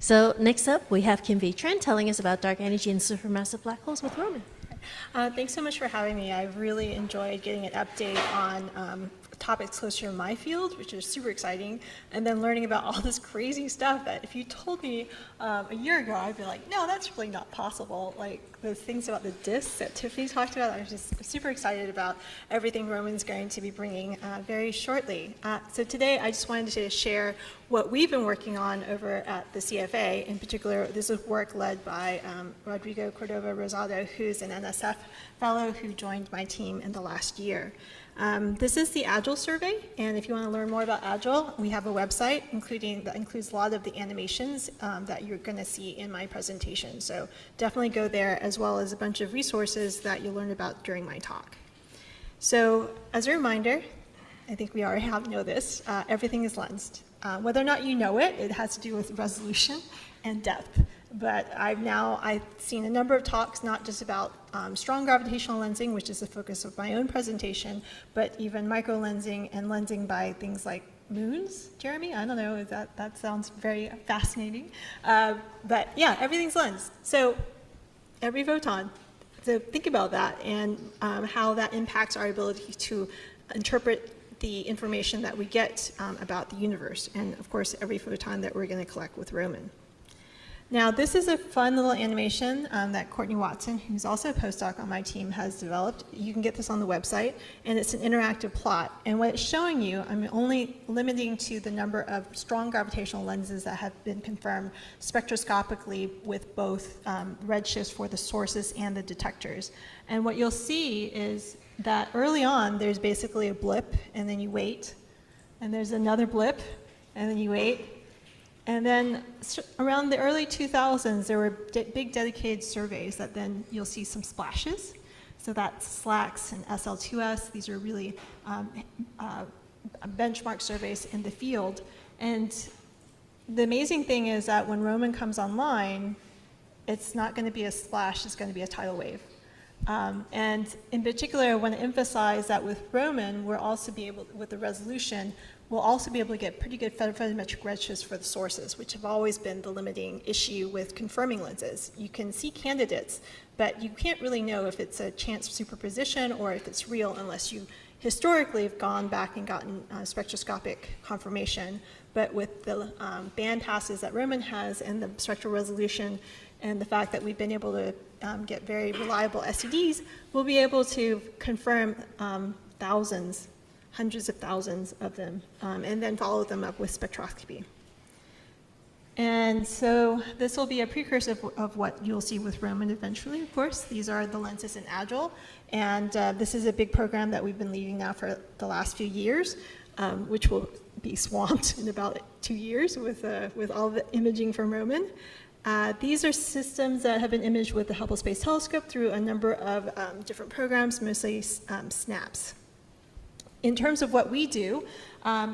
So next up, we have Kim V. Tran telling us about dark energy and supermassive black holes with Roman. Thanks so much for having me. I've really enjoyed getting an update on topics closer to my field, which is super exciting, and then learning about all this crazy stuff that if you told me a year ago, I'd be like, no, that's really not possible. Like the things about the disks that Tiffany talked about, I was just super excited about everything Roman's going to be bringing very shortly. So today, I just wanted to share what we've been working on over at the CFA. In particular, this is work led by Rodrigo Cordova Rosado, who's an NSF fellow who joined my team in the last year. This is the Agile survey, and if you want to learn more about Agile, we have a website that includes a lot of the animations that you're going to see in my presentation. So definitely go there, as well as a bunch of resources that you'll learn about during my talk. So as a reminder, I think we already know this, everything is lensed. Whether or not you know it, it has to do with resolution and depth. But I've seen a number of talks, not just about strong gravitational lensing, which is the focus of my own presentation, but even microlensing and lensing by things like moons. Jeremy, I don't know, that sounds very fascinating. But yeah, everything's lensed. So every photon. So think about that and how that impacts our ability to interpret the information that we get about the universe, and of course every photon that we're going to collect with Roman. Now this is a fun little animation that Courtney Watson, who's also a postdoc on my team, has developed. You can get this on the website, and it's an interactive plot. And what it's showing you, I'm only limiting to the number of strong gravitational lenses that have been confirmed spectroscopically with both redshifts for the sources and the detectors. And what you'll see is that early on, there's basically a blip, and then you wait, and there's another blip, and then you wait. And then around the early 2000s, there were big dedicated surveys that then you'll see some splashes. So that's SLACS and SL2S. These are really benchmark surveys in the field. And the amazing thing is that when Roman comes online, it's not going to be a splash, it's going to be a tidal wave. And in particular, I want to emphasize that with Roman, we'll also be able, with the resolution, we'll also be able to get pretty good photometric redshifts for the sources, which have always been the limiting issue with confirming lenses. You can see candidates, but you can't really know if it's a chance superposition or if it's real unless you historically have gone back and gotten spectroscopic confirmation. But with the band passes that Roman has and the spectral resolution and the fact that we've been able to get very reliable SEDs, we'll be able to confirm thousands, hundreds of thousands of them, and then follow them up with spectroscopy. And so this will be a precursor of what you'll see with Roman eventually, of course. These are the lenses in Agile, and this is a big program that we've been leading now for the last few years, which will be swamped in about 2 years with all the imaging from Roman. These are systems that have been imaged with the Hubble Space Telescope through a number of different programs, mostly SNAPs. In terms of what we do,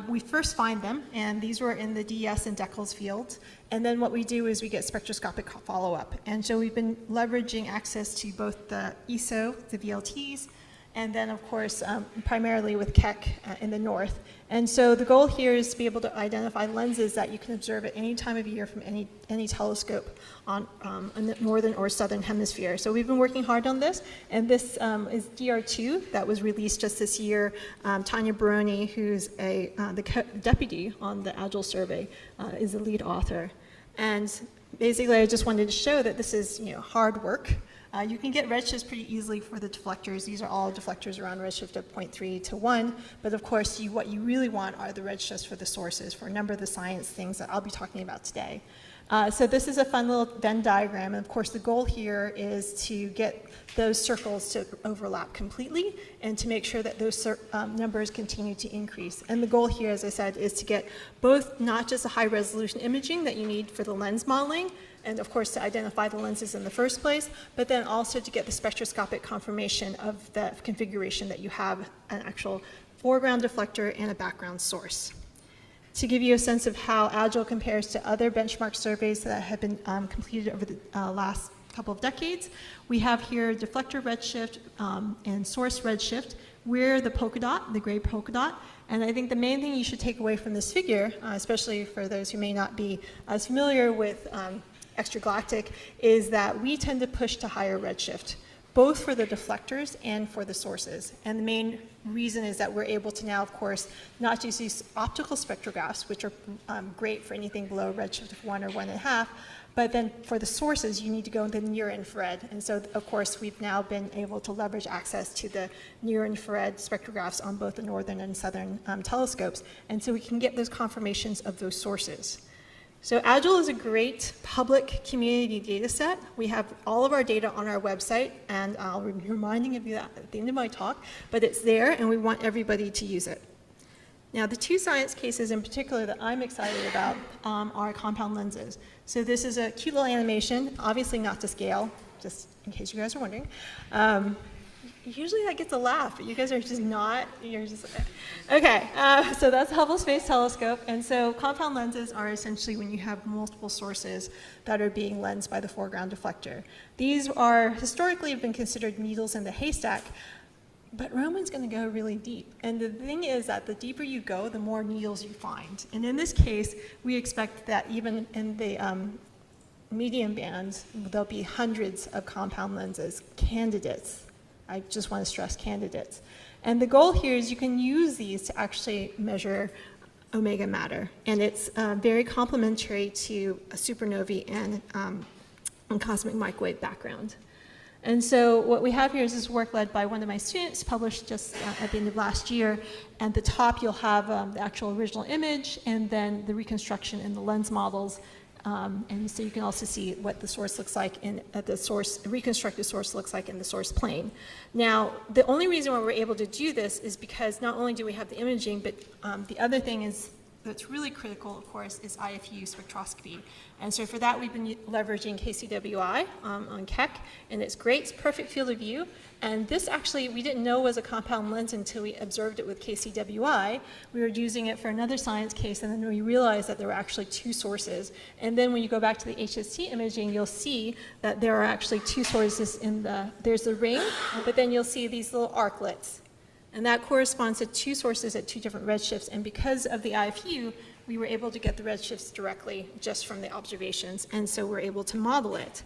we first find them, and these were in the DES and Decals fields, and then what we do is we get spectroscopic follow-up. And so we've been leveraging access to both the ESO, the VLTs, and then of course primarily with Keck in the north. And so the goal here is to be able to identify lenses that you can observe at any time of year from any telescope on the northern or southern hemisphere. So we've been working hard on this, and this is DR2 that was released just this year. Tanya Baroni, who's the deputy on the Agile survey, is the lead author. And basically I just wanted to show that this is hard work. You can get redshifts pretty easily for the deflectors. These are all deflectors around redshift of 0.3 to 1. But of course, what you really want are the redshifts for the sources for a number of the science things that I'll be talking about today. So this is a fun little Venn diagram. And of course, the goal here is to get those circles to overlap completely and to make sure that those numbers continue to increase. And the goal here, as I said, is to get both not just the high resolution imaging that you need for the lens modeling, and of course to identify the lenses in the first place, but then also to get the spectroscopic confirmation of the configuration that you have an actual foreground deflector and a background source. To give you a sense of how Agile compares to other benchmark surveys that have been completed over the last couple of decades, we have here deflector redshift and source redshift. We're the polka dot, the gray polka dot, And I think the main thing you should take away from this figure, especially for those who may not be as familiar with extragalactic, is that we tend to push to higher redshift, both for the deflectors and for the sources. And the main reason is that we're able to now, of course, not just use optical spectrographs, which are great for anything below redshift of 1 or 1.5, but then for the sources, you need to go into near infrared. And so, of course, we've now been able to leverage access to the near infrared spectrographs on both the northern and southern telescopes. And so we can get those confirmations of those sources. So Agile is a great public community data set. We have all of our data on our website, and I'll be reminding you that at the end of my talk, but it's there, and we want everybody to use it. Now, the two science cases in particular that I'm excited about are compound lenses. So this is a cute little animation, obviously not to scale, just in case you guys are wondering. Usually that gets a laugh, but you guys are just not, you're just, okay. So that's the Hubble Space Telescope, and so compound lenses are essentially when you have multiple sources that are being lensed by the foreground deflector. These are historically have been considered needles in the haystack, but Roman's going to go really deep. And the thing is that the deeper you go, the more needles you find. And in this case, we expect that even in the medium bands, there'll be hundreds of compound lenses, candidates. I just want to stress candidates. And the goal here is you can use these to actually measure omega matter. And it's very complementary to a supernovae and cosmic microwave background. And so what we have here is this work led by one of my students, published just at the end of last year. At the top, you'll have the actual original image, and then the reconstruction in the lens models. And so you can also see what the source looks like in the source, reconstructed source looks like in the source plane. Now, the only reason why we're able to do this is because not only do we have the imaging, but the other thing is that's really critical, of course, is IFU spectroscopy. And so for that, we've been leveraging KCWI on Keck, and it's great, it's perfect field of view. And this actually, we didn't know was a compound lens until we observed it with KCWI. We were using it for another science case, and then we realized that there were actually two sources. And then when you go back to the HST imaging, you'll see that there are actually two sources in there's the ring, but then you'll see these little arclets. And that corresponds to two sources at two different redshifts. And because of the IFU, we were able to get the redshifts directly just from the observations. And so we're able to model it.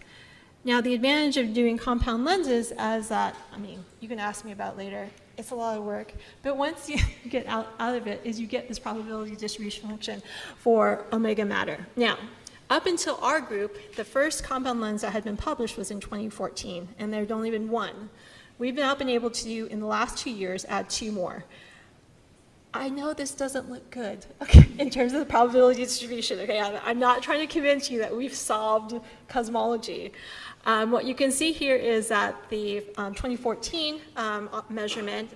Now, the advantage of doing compound lenses is that, I mean, you can ask me about later, it's a lot of work. But once you get out of it, is you get this probability distribution function for omega matter. Now, up until our group, the first compound lens that had been published was in 2014, and there had only been one. We've now been able to, in the last 2 years, add 2 more. I know this doesn't look good, okay, in terms of the probability distribution. Okay, I'm not trying to convince you that we've solved cosmology. What you can see here is that the 2014 measurement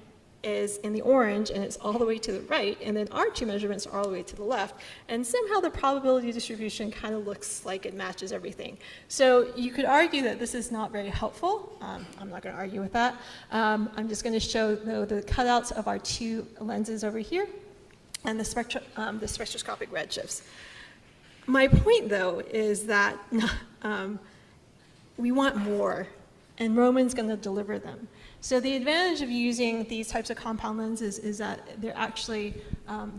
is in the orange, and it's all the way to the right, and then our 2 measurements are all the way to the left, and somehow the probability distribution kind of looks like it matches everything. So you could argue that this is not very helpful. I'm not going to argue with that. I'm just going to show, though, the cutouts of our 2 lenses over here and the spectroscopic redshifts. My point, though, is that we want more, and Roman's going to deliver them. So the advantage of using these types of compound lenses is that they're actually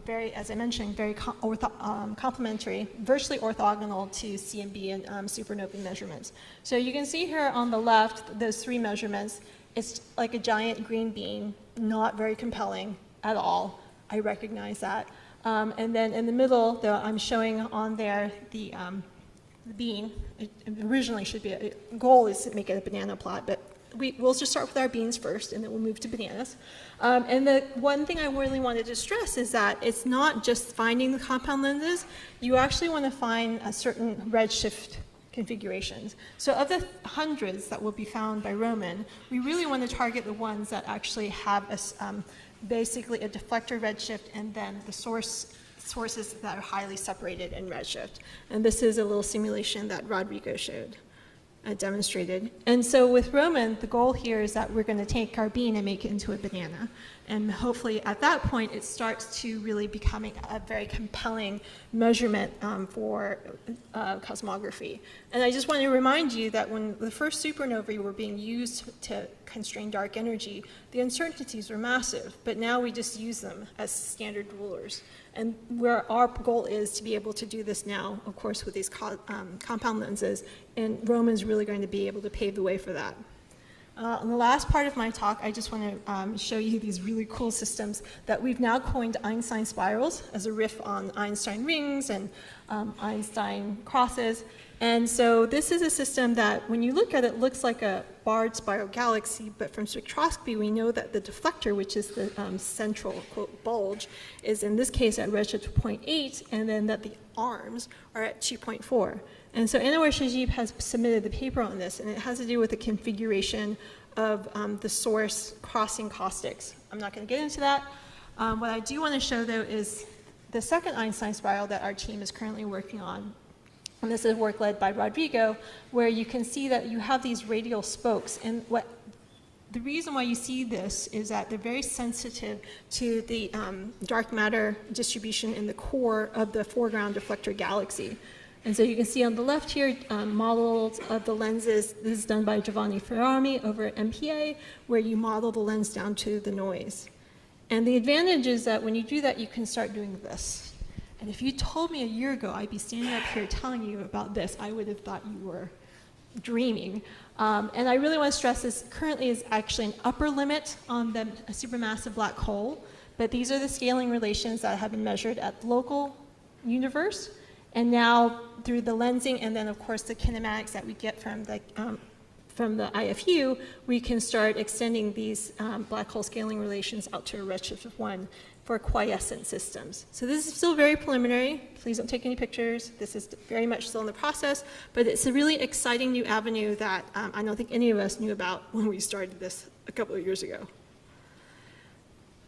very, as I mentioned, very complementary, virtually orthogonal to CMB and supernovae measurements. So you can see here on the left, those 3 measurements. It's like a giant green bean, not very compelling at all. I recognize that. And then in the middle, I'm showing on there the bean. It originally should be, a goal is to make it a banana plot, but we'll just start with our beans first, and then we'll move to bananas. And the one thing I really wanted to stress is that it's not just finding the compound lenses. You actually want to find a certain redshift configurations. So of the hundreds that will be found by Roman, we really want to target the ones that actually have basically a deflector redshift and then the sources that are highly separated in redshift. And this is a little simulation that Rodrigo showed. demonstrated. And so with Roman, the goal here is that we're going to take our bean and make it into a banana. And hopefully at that point, it starts to really becoming a very compelling measurement for cosmography. And I just want to remind you that when the first supernovae were being used to constrain dark energy, the uncertainties were massive, but now we just use them as standard rulers. And where our goal is to be able to do this now, of course, with these compound lenses, and Roman's really going to be able to pave the way for that. In the last part of my talk, I just want to show you these really cool systems that we've now coined Einstein spirals as a riff on Einstein rings and Einstein crosses. And so this is a system that, when you look at it, looks like a barred spiral galaxy, but from spectroscopy, we know that the deflector, which is the central, quote, bulge, is in this case at redshift 0.8, and then that the arms are at 2.4. And so Anouar Shajib has submitted the paper on this, and it has to do with the configuration of the source crossing caustics. I'm not going to get into that. What I do want to show, though, is the second Einstein spiral that our team is currently working on. And this is work led by Rodrigo, where you can see that you have these radial spokes. And the reason why you see this is that they're very sensitive to the dark matter distribution in the core of the foreground deflector galaxy. And so you can see on the left here, models of the lenses. This is done by Giovanni Ferrami over at MPA, where you model the lens down to the noise. And the advantage is that when you do that, you can start doing this. And if you told me a year ago I'd be standing up here telling you about this, I would have thought you were dreaming. And I really want to stress this currently is actually an upper limit on a supermassive black hole, but these are the scaling relations that have been measured at the local universe. And now through the lensing and then of course the kinematics that we get from the IFU, we can start extending these black hole scaling relations out to a redshift of 1 for quiescent systems. So this is still very preliminary. Please don't take any pictures. This is very much still in the process, but it's a really exciting new avenue that I don't think any of us knew about when we started this a couple of years ago.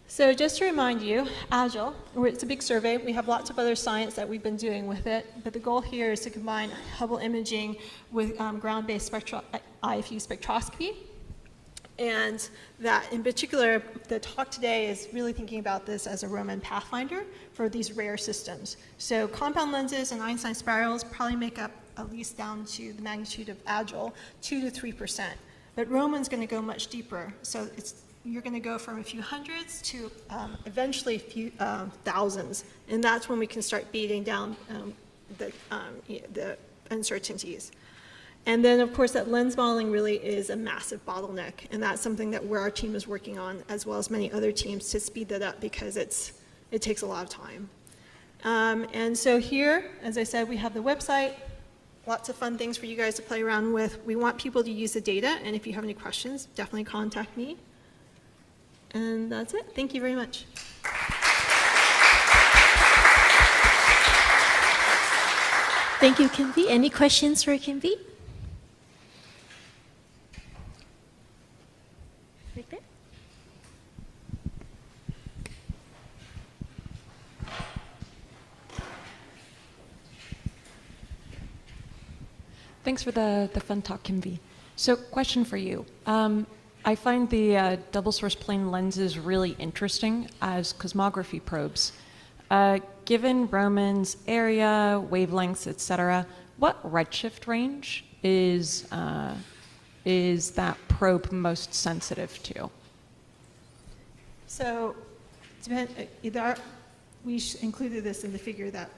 So just to remind you, Agile, it's a big survey. We have lots of other science that we've been doing with it, but the goal here is to combine Hubble imaging with ground-based IFU spectroscopy. And that, in particular, the talk today is really thinking about this as a Roman pathfinder for these rare systems. So compound lenses and Einstein spirals probably make up, at least down to the magnitude of Agile, 2 to 3%. But Roman's going to go much deeper. So you're going to go from a few hundreds to eventually a few thousands. And that's when we can start beating down the uncertainties. And then, of course, that lens modeling really is a massive bottleneck, and that's something that our team is working on, as well as many other teams, to speed that up because it takes a lot of time. And so here, as I said, we have the website, lots of fun things for you guys to play around with. We want people to use the data, and if you have any questions, definitely contact me. And that's it. Thank you very much. Thank you, Kimvi. Any questions for Kimvi? Right there. Thanks for the fun talk, Kimvi. So question for you. I find the double source plane lenses really interesting as cosmography probes. Given Roman's area, wavelengths, etc., what redshift range is that probe most sensitive to? So we included this in the figure that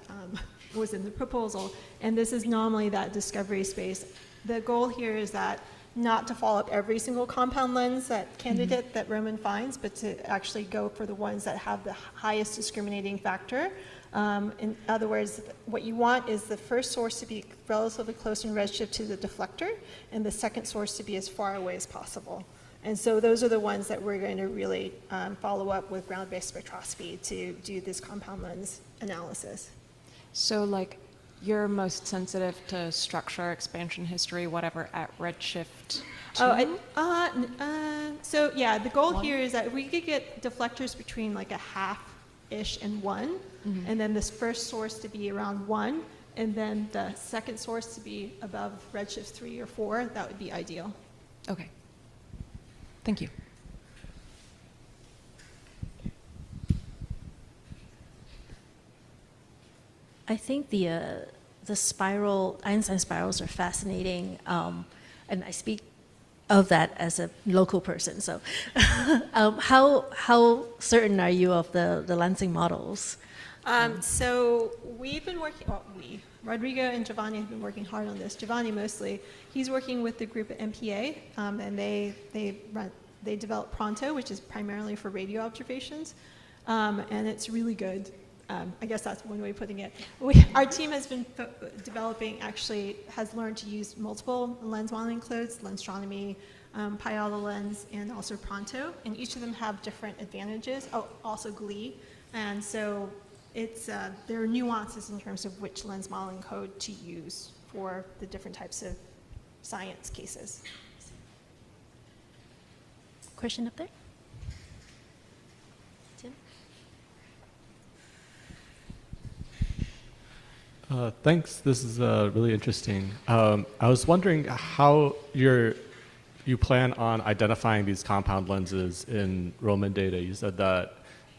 was in the proposal, and this is nominally that discovery space. The goal here is that not to follow up every single compound lens candidate that Roman finds, but to actually go for the ones that have the highest discriminating factor. In other words, what you want is the first source to be relatively close in redshift to the deflector, and the second source to be as far away as possible. And so those are the ones that we're going to really follow up with ground-based spectroscopy to do this compound lens analysis. So like you're most sensitive to structure, expansion history, whatever, at redshift 2? So yeah, the goal here is that if we could get deflectors between like a half-ish and 1, and then this first source to be around 1, and then the second source to be above redshift 3 or 4, that would be ideal. Okay. Thank you. I think the spiral, Einstein spirals are fascinating, and I speak of that as a local person. So, how certain are you of the lensing models? So we've been working, Rodrigo and Giovanni have been working hard on this. Giovanni mostly. He's working with the group at MPA, and they developed Pronto, which is primarily for radio observations, and it's really good. I guess that's one way of putting it. Our team has been has learned to use multiple lens modeling codes, Lenstronomy, Piola lens, and also Pronto, and each of them have different advantages. Oh, also Glee, and so there are nuances in terms of which lens modeling code to use for the different types of science cases. Question up there? Tim? Thanks. This is really interesting. I was wondering how you plan on identifying these compound lenses in Roman data. You said that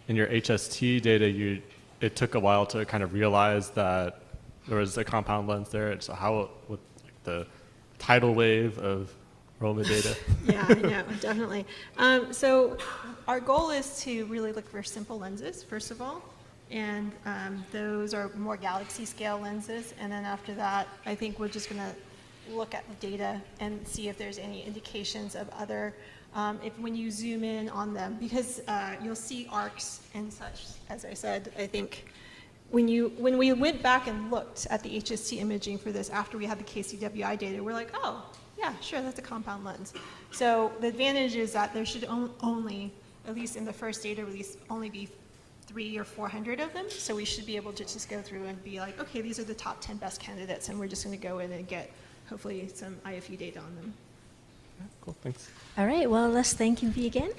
in your HST data, it took a while to kind of realize that there was a compound lens there. So how with the tidal wave of Roman data? Yeah, I know, definitely. So our goal is to really look for simple lenses, first of all. And those are more galaxy scale lenses. And then after that, I think we're just going to look at the data and see if there's any indications of other, when you zoom in on them, because you'll see arcs and such, as I said. I think when we went back and looked at the HST imaging for this after we had the KCWI data, we're like, oh, yeah, sure, that's a compound lens. So the advantage is that there should only, at least in the first data release, only be 300 or 400 of them. So we should be able to just go through and be like, okay, these are the top 10 best candidates, and we're just going to go in and get, hopefully, some IFU data on them. Yeah, cool, thanks. All right, well, let's thank Kinvi again.